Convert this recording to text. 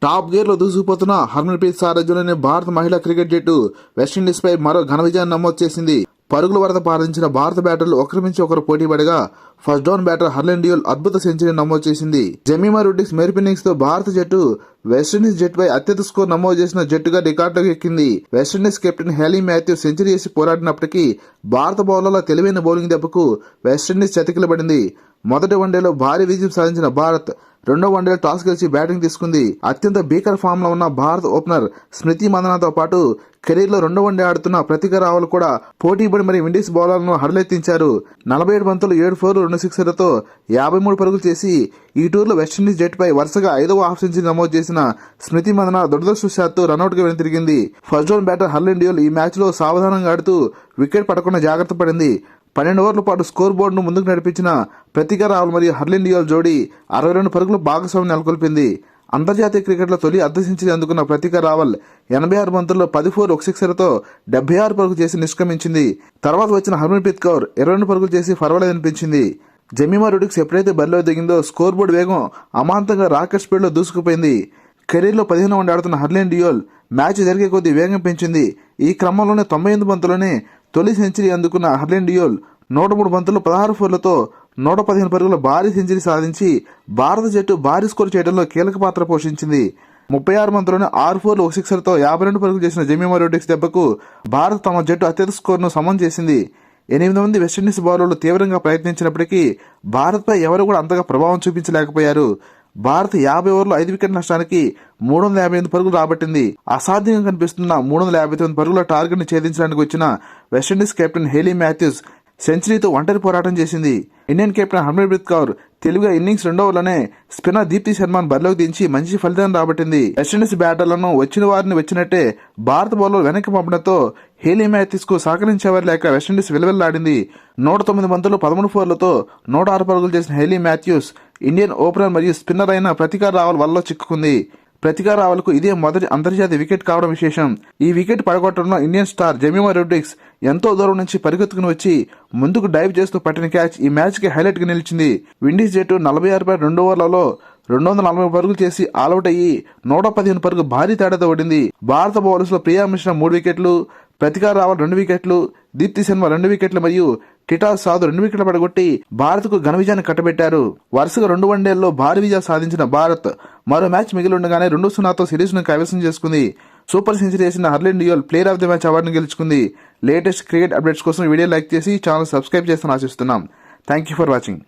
Top gear లో దూసుకుపోతున్న హర్మన్ప్రీత్ సారథ్యంలోని భారత మహిళా క్రికెట్ జట్టు వెస్టిండీస్ పై మరో ఘన విజయాన్ని నమోదు చేసింది. పరుగుల వరద పారించిన భారత బ్యాటర్లు ఒకరి మించి ఒకరు పోటీ పడగా ఫస్ట్ డౌన్ బ్యాటర్ హర్లెన్ డియోల్ అద్భుత సెంచరీ నమోదు చేసింది. జెమిమా రూడిక్స్ మెరుపు ఇన్నింగ్స్ తో భారత జట్టు వెస్టిండీస్ జట్టుపై అత్యధిక స్కోర్ నమోదు చేసిన జట్టుగా రికార్డులోకి ఎక్కింది. West Indies captain Hayley Matthews century చేసి పోరాడినప్పటికీ భారత బౌలర్ల తెలివైన బౌలింగ్ దెబ్బకు వెస్టిండీస్ చతికిలబడింది. మొదటి వన్డేలో భారీ విజయం సాధించిన భారత్ రెండో వన్డేలో టాస్ గెలిచి బ్యాటింగ్ తీసుకుంది. అత్యంత భీకర ఫామ్ లో ఉన్న భారత ఓపెనర్ స్మృతి మందనతో పాటు కెరీర్ లో రెండో వన్డే ఆడుతున్న ప్రతిక రావల్ కూడా పోటీపడి మరి విండీస్ బౌలర్లను హడలెత్తించారు. 47 బంతులు 7 4 2 సిక్సర్లతో 53 పరుగులు చేసి ఈ టూర్లో వెస్టిండీస్ జట్టుపై వరుసగా 5వ హాఫ్ సెంచరీ నమోదు చేసిన స్మృతి మందన దురదృష్టవశాత్తు రన్అట్ గా వెనుతిరిగింది. ఫస్ట్ డౌన్ బ్యాటర్ హర్లెన్ డియోల్ ఈ మ్యాచ్ లో సావధానంగా ఆడుతూ వికెట్ పడకుండా జాగ్రత్త పడింది. 12 ఓవర్ల పాటు స్కోర్ బోర్డును ముందుకు నడిపించిన ప్రతిక రావల్ మరియు హర్లెన్ డియోల్ జోడీ 62 పరుగులు భాగస్వామ్యం నెలకొల్పింది. అంతర్జాతీయ క్రికెట్లో తొలి అర్ధ సెంచరీ అందుకున్న ప్రతిక రావల్ 86 బంతుల్లో 10 4 1 సిక్సర్తో 76 పరుగులు చేసి నిష్క్రమించింది. తర్వాత వచ్చిన హర్మన్ప్రీత్ కౌర్ 22 పరుగులు చేసి పర్వాలేదనిపించింది. జెమిమా రూడిక్స్ ఎప్పుడైతే బరిలో దిగిందో స్కోర్ బోర్డు వేగం అమాంతంగా రాకెట్ స్పీడ్లో దూసుకుపోయింది. కెరీర్లో 15వ వన్డే ఆడుతున్న హర్లెన్ డియోల్ మ్యాచ్ జరిగే కొద్దీ వేగం పెంచింది. ఈ క్రమంలోనే 98 బంతుల్లోనే తొలి సెంచరీ అందుకున్న హర్లెన్ డియోల్ 103 బంతుల్లో 16 ఫోర్లతో 115 పరుగుల భారీ సెంచరీ సాధించి భారత జట్టు భారీ స్కోర్ చేయడంలో కీలక పాత్ర పోషించింది. 36 బంతుల్లోనే 6 4 1 సిక్సర్తో 52 పరుగులు చేసిన జెమిమా రూడిక్స్ దెబ్బకు భారత్ తమ జట్టు అత్యధిక స్కోర్ను సమం చేసింది. 8 మంది వెస్టిండీస్ బౌలర్లు తీవ్రంగా ప్రయత్నించినప్పటికీ భారత్పై ఎవరు కూడా అంతగా ప్రభావం చూపించలేకపోయారు. భారత్ 50 ఓవర్లో 5 వికెట్ల నష్టానికి 358 పరుగులు రాబట్టింది. అసాధ్యంగా కనిపిస్తున్న 359 పరుగుల టార్గెట్ ని ఛేదించడానికి వచ్చిన వెస్టిండీస్ కెప్టెన్ హేలీ మాథ్యూస్ సెంచరీతో ఒంటరి పోరాటం చేసింది. ఇండియన్ కెప్టెన్ హర్మన్ప్రీత్ కౌర్ తెలుగుగా ఇన్నింగ్స్ రెండో ఓవర్లోనే స్పిన్నర్ దీప్తి శర్మను బరిలోకి దించి మంచి ఫలితాన్ని రాబట్టింది. వెస్టిండీస్ బ్యాటర్లను వచ్చిన వారిని వచ్చినట్టే భారత బౌలర్ వెనక్కి పంపడంతో హేలీ మాథ్యూస్ కు సహకరించేవారు లేక వెస్టిండీస్ విలువెల్లాడింది. 109 బంతులు 13 ఫోర్లతో 106 పరుగులు చేసిన హేలీ మాథ్యూస్ ఇండియన్ ఓపెనర్ మరియు స్పిన్నర్ అయిన ప్రతిక రావల్ వల్ల చిక్కుకుంది. ప్రతిక రావల్కు ఇదే మొదటి అంతర్జాతీయ వికెట్ కావడం విశేషం. ఈ వికెట్ పడగొట్టడంలో ఇండియన్ స్టార్ జెమిమా రూడిక్స్ ఎంతో దూరం నుంచి పరిగెత్తుకుని వచ్చి ముందుకు డైవ్ చేస్తూ పట్టిన క్యాచ్ ఈ మ్యాచ్ కి హైలైట్ గా నిలిచింది. విండీస్ జట్టు 46.2 ఓవర్లలో 240 పరుగులు చేసి ఆల్అౌట్ అయ్యి 115 పరుగు భారీ తేడాతో ఓడింది. భారత బౌలర్స్ లో ప్రియా మిశ్రా 3 వికెట్లు, ప్రతిక రావల్ 2 వికెట్లు, దీప్తి శర్మ 2 వికెట్లు మరియు టిటా సాధు 2 వికెట్లు పడగొట్టి భారత్ కు ఘన విజయాన్ని కట్టబెట్టారు. వరుసగా 2 వన్డేల్లో భారీ విజయం సాధించిన భారత్ మరో మ్యాచ్ మిగిలి ఉండగానే 2-0తో సిరీస్ ను కైవసం చేసుకుంది. సూపర్ సెంచరీ చేసిన Harleen Deol player of the match అవార్డును గెలుచుకుంది. లేటెస్ట్ క్రికెట్ అప్డేట్స్ కోసం వీడియో లైక్ చేసి ఛానల్ సబ్స్క్రైబ్ చేస్తాను ఆశిస్తున్నాం. Thank you for watching.